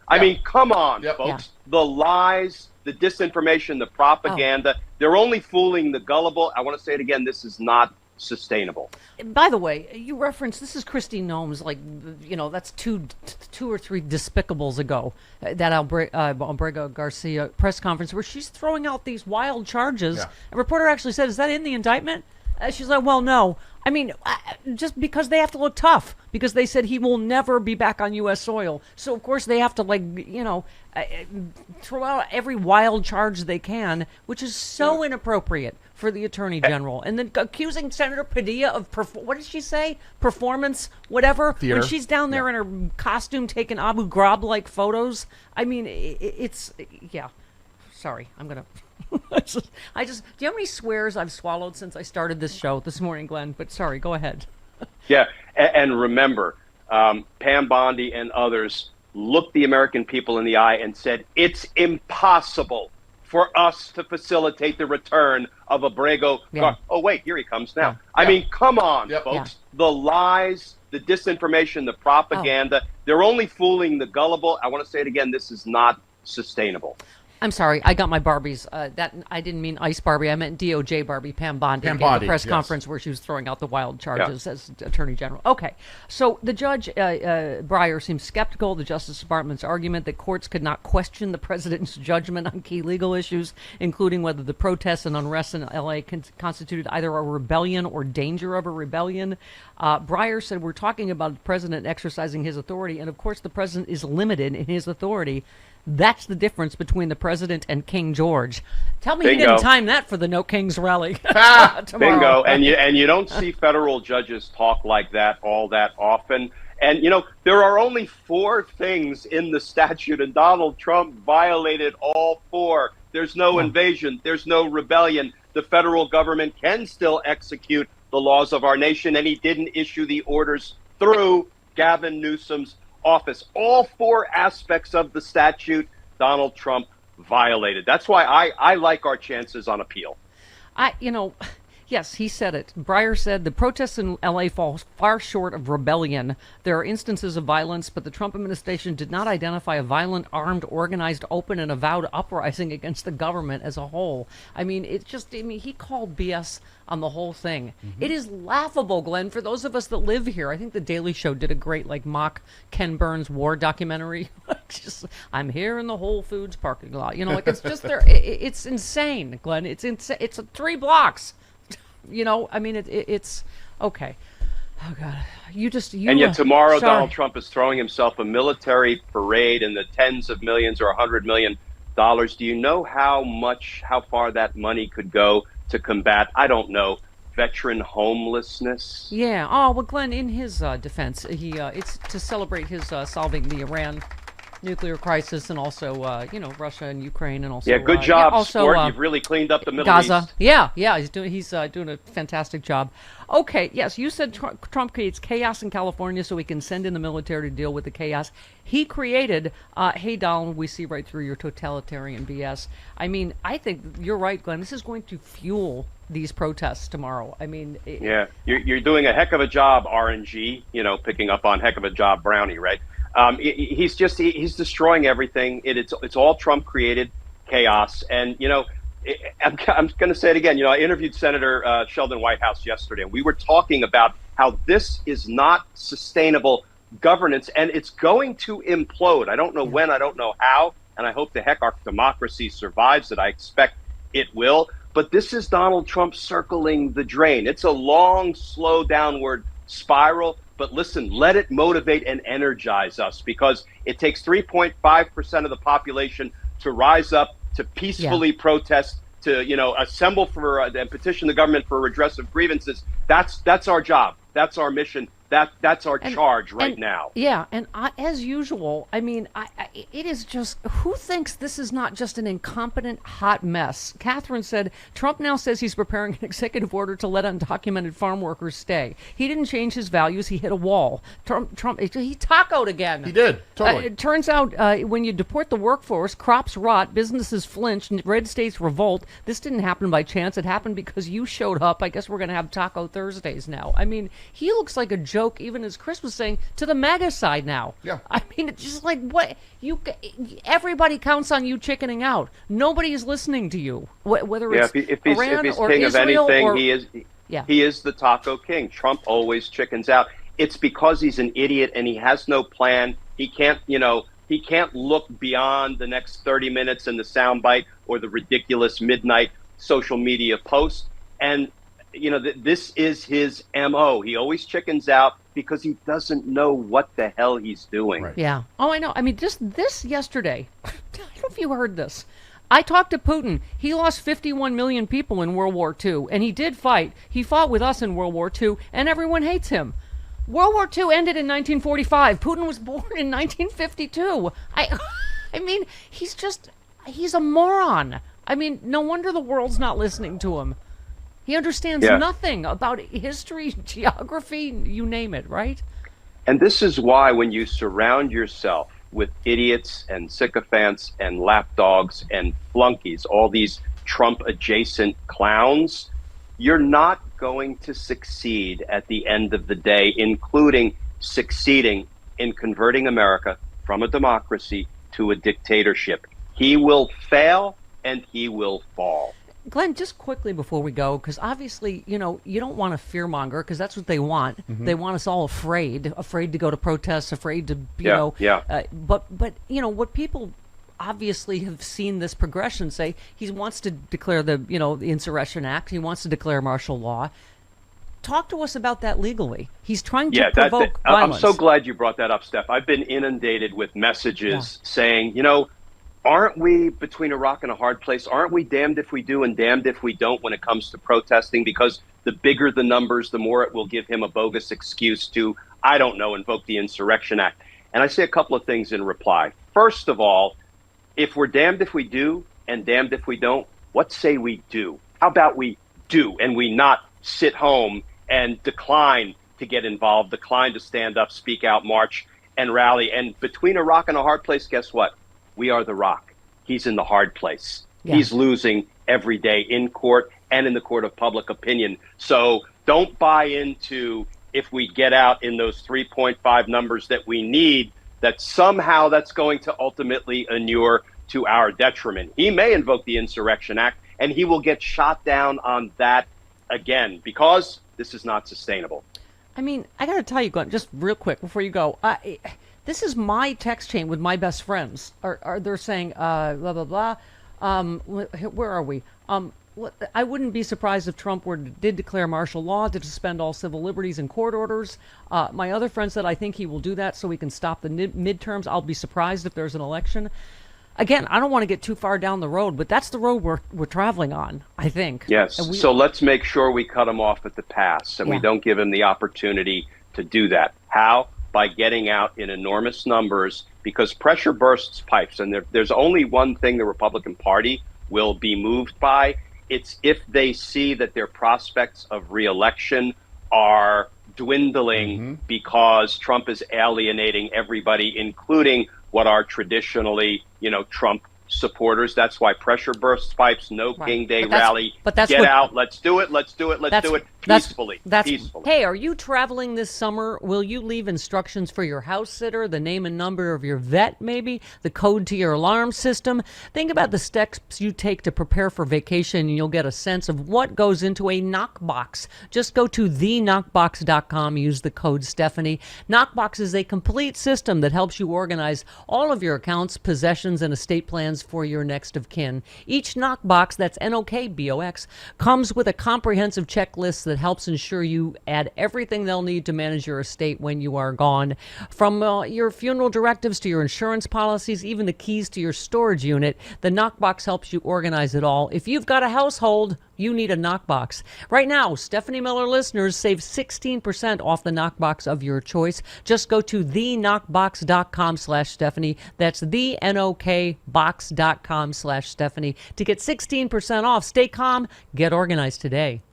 I mean, come on, Yep. folks. The lies, the disinformation, the propaganda, they're only fooling the gullible. I want to say it again. This is not sustainable. By the way, you referenced, this is Christy Gnomes, like, that's two or three despicables ago, that Albrega Garcia press conference where she's throwing out these wild charges. Yeah. A reporter actually said, is that in the indictment? She's like, well, no. I mean, just because they have to look tough, because they said he will never be back on U.S. soil. So, of course, they have to, throw out every wild charge they can, which is so inappropriate for the Attorney General. And then accusing Senator Padilla of, what did she say? Performance, whatever? Theater. When she's down there in her costume taking Abu Ghraib-like photos. I mean, it's Sorry, I'm going to... do you know how many swears I've swallowed since I started this show this morning, Glenn? But sorry, go ahead. Yeah, and remember, Pam Bondi and others looked the American people in the eye and said, it's impossible for us to facilitate the return of Abrego. Yeah. Oh, wait, here he comes now. Yeah. I mean, come on, Yep. folks. The lies, the disinformation, the propaganda, they're only fooling the gullible. I want to say it again. This is not sustainable. I'm sorry, I got my Barbies. That I didn't mean Ice Barbie. I meant DOJ Barbie, Pam Bondi, Pam gave Bondi, the press yes. conference where she was throwing out the wild charges as Attorney General. Okay, so the judge, Breyer, seems skeptical of the Justice Department's argument that courts could not question the president's judgment on key legal issues, including whether the protests and unrest in L.A. constituted either a rebellion or danger of a rebellion. Breyer said, we're talking about the president exercising his authority, and of course the president is limited in his authority. That's the difference between the president and King George. Tell me Bingo. He didn't time that for the No Kings rally. Bingo. And you don't see federal judges talk like that all that often. And, there are only 4 things in the statute, and Donald Trump violated all 4. There's no invasion. There's no rebellion. The federal government can still execute the laws of our nation, and he didn't issue the orders through Gavin Newsom's office. All 4 aspects of the statute, Donald Trump violated. That's why I like our chances on appeal. Yes, he said it. Breyer said the protests in L.A. fall far short of rebellion. There are instances of violence, but the Trump administration did not identify a violent, armed, organized, open, and avowed uprising against the government as a whole. I mean, he called BS on the whole thing. Mm-hmm. It is laughable, Glenn, for those of us that live here. I think The Daily Show did a great, mock Ken Burns war documentary. I'm here in the Whole Foods parking lot. It's just there. It's insane, Glenn. It's 3 blocks. It's okay. Oh God, and yet tomorrow, sorry. Donald Trump is throwing himself a military parade in the tens of millions or $100 million. Do you know how far that money could go to combat, I don't know, veteran homelessness? Yeah. Oh well, Glenn, in his defense, it's to celebrate his solving the Iran nuclear crisis, and also Russia and Ukraine, and also good job, sport. You've really cleaned up the Middle Gaza. East. Yeah, he's doing a fantastic job. Okay, yes, you said Trump creates chaos in California so he can send in the military to deal with the chaos. He created, hey Donald, we see right through your totalitarian BS. I mean, I think you're right, Glenn. This is going to fuel these protests tomorrow. I mean, you're doing a heck of a job, RNG. Picking up on heck of a job, Brownie, right? He's destroying everything. It's all Trump created chaos. And, I'm going to say it again. I interviewed Senator Sheldon Whitehouse yesterday, and we were talking about how this is not sustainable governance, and it's going to implode. I don't know when, I don't know how, and I hope the heck our democracy survives it. I expect it will. But this is Donald Trump circling the drain. It's a long, slow downward spiral. But listen, let it motivate and energize us, because it takes 3.5% of the population to rise up, to peacefully protest, to assemble for and petition the government for redress of grievances. That's our job. That's our mission. That's our charge right now. Yeah, and as usual, I mean, it is just, who thinks this is not just an incompetent hot mess? Catherine said, Trump now says he's preparing an executive order to let undocumented farm workers stay. He didn't change his values. He hit a wall. Trump, he tacoed again. He did, totally. It turns out when you deport the workforce, crops rot, businesses flinch, red states revolt. This didn't happen by chance. It happened because you showed up. I guess we're going to have Taco Thursdays now. I mean, he looks like a joke, even as Chris was saying, to the MAGA side now. Yeah. I mean, it's just like, what everybody counts on you chickening out. Nobody is listening to you, whether it's if Iran he's or king Israel of anything, or, he is the taco king. Trump always chickens out. It's because he's an idiot and he has no plan. He can't, he can't look beyond the next 30 minutes and the soundbite or the ridiculous midnight social media post. And, this is his MO. He always chickens out because he doesn't know what the hell he's doing. Right. Yeah. Oh, I know. I mean, just this yesterday, I don't know if you heard this. I talked to Putin. He lost 51 million people in World War II, and he did fight. He fought with us in World War II, and everyone hates him. World War II ended in 1945. Putin was born in 1952. I mean, he's a moron. I mean, no wonder the world's not listening to him. He understands nothing about history, geography, you name it, right? And this is why when you surround yourself with idiots and sycophants and lapdogs and flunkies, all these Trump-adjacent clowns, you're not going to succeed at the end of the day, including succeeding in converting America from a democracy to a dictatorship. He will fail and he will fall. Glenn, just quickly before we go, because obviously, you don't want to fearmonger, because that's what they want. Mm-hmm. They want us all afraid to go to protests, afraid to, but what people obviously have seen this progression say, he wants to declare the Insurrection Act. He wants to declare martial law. Talk to us about that legally. He's trying to provoke violence. I'm so glad you brought that up, Steph. I've been inundated with messages saying, aren't we between a rock and a hard place? Aren't we damned if we do and damned if we don't when it comes to protesting? Because the bigger the numbers, the more it will give him a bogus excuse to, invoke the Insurrection Act. And I say a couple of things in reply. First of all, if we're damned if we do and damned if we don't, what say we do? How about we do and we not sit home and decline to get involved, decline to stand up, speak out, march, and rally? And between a rock and a hard place, guess what? We are the rock. He's in the hard place. Yeah. He's losing every day in court and in the court of public opinion. So don't buy into, if we get out in those 3.5 numbers that we need, that somehow that's going to ultimately inure to our detriment. He may invoke the Insurrection Act and he will get shot down on that again because this is not sustainable. I mean, I got to tell you, Glenn, just real quick before you go, this is my text chain with my best friends. They're saying, blah, blah, blah. Where are we? I wouldn't be surprised if Trump did declare martial law to suspend all civil liberties and court orders. My other friend said, I think he will do that so we can stop the midterms. I'll be surprised if there's an election. Again, I don't want to get too far down the road, but that's the road we're traveling on, I think. Yes. So let's make sure we cut him off at the pass and we don't give him the opportunity to do that. How? By getting out in enormous numbers, because pressure bursts pipes. And there's only one thing the Republican Party will be moved by. It's if they see that their prospects of reelection are dwindling because Trump is alienating everybody, including what are traditionally, Trump supporters. That's why pressure bursts pipes, no King Day rally. Get out. Let's do it. Let's do it peacefully. Hey, are you traveling this summer? Will you leave instructions for your house sitter, the name and number of your vet, maybe the code to your alarm system? Think about the steps you take to prepare for vacation, and you'll get a sense of what goes into a knockbox. Just go to theknockbox.com. Use the code Stephanie. Knockbox is a complete system that helps you organize all of your accounts, possessions, and estate plans for your next of kin. Each knockbox, that's NOKBOX, comes with a comprehensive checklist that helps ensure you add everything they'll need to manage your estate when you are gone. From your funeral directives to your insurance policies, even the keys to your storage unit, the knockbox helps you organize it all. If you've got a household, you need a knockbox. Right now, Stephanie Miller listeners save 16% off the knockbox of your choice. Just go to theknockbox.com/Stephanie. That's theknockbox.com/Stephanie to get 16% off. Stay calm, get organized today.